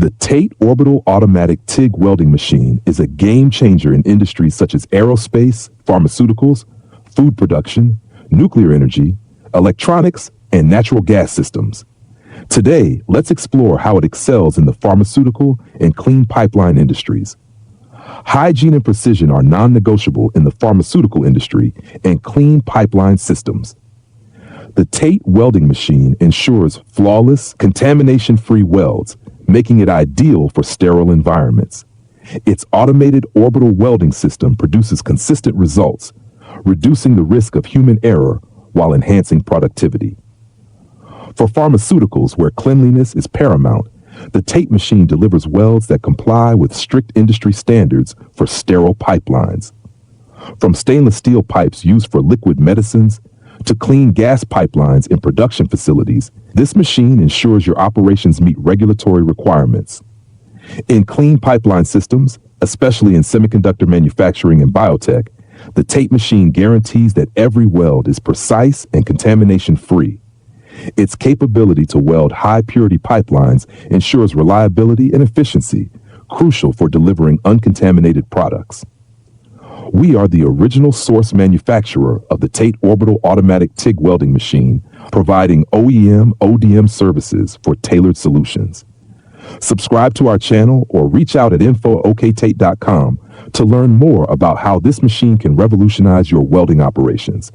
The TATE Orbital Automatic TIG Welding Machine is a game changer in industries such as aerospace, pharmaceuticals, food production, nuclear energy, electronics, and natural gas systems. Today, let's explore how it excels in the pharmaceutical and clean pipeline industries. Hygiene and precision are non-negotiable in the pharmaceutical industry and clean pipeline systems. The TATE welding machine ensures flawless, contamination-free welds, making it ideal for sterile environments. Its automated orbital welding system produces consistent results, reducing the risk of human error while enhancing productivity. For pharmaceuticals where cleanliness is paramount, the TATE machine delivers welds that comply with strict industry standards for sterile pipelines. From stainless steel pipes used for liquid medicines to clean gas pipelines in production facilities, this machine ensures your operations meet regulatory requirements. In clean pipeline systems, especially in semiconductor manufacturing and biotech, the TATE machine guarantees that every weld is precise and contamination-free. Its capability to weld high-purity pipelines ensures reliability and efficiency, crucial for delivering uncontaminated products. We are the original source manufacturer of the TATE Orbital Automatic TIG Welding Machine, providing OEM/ODM services for tailored solutions. Subscribe to our channel or reach out at info@oktate.com to learn more about how this machine can revolutionize your welding operations.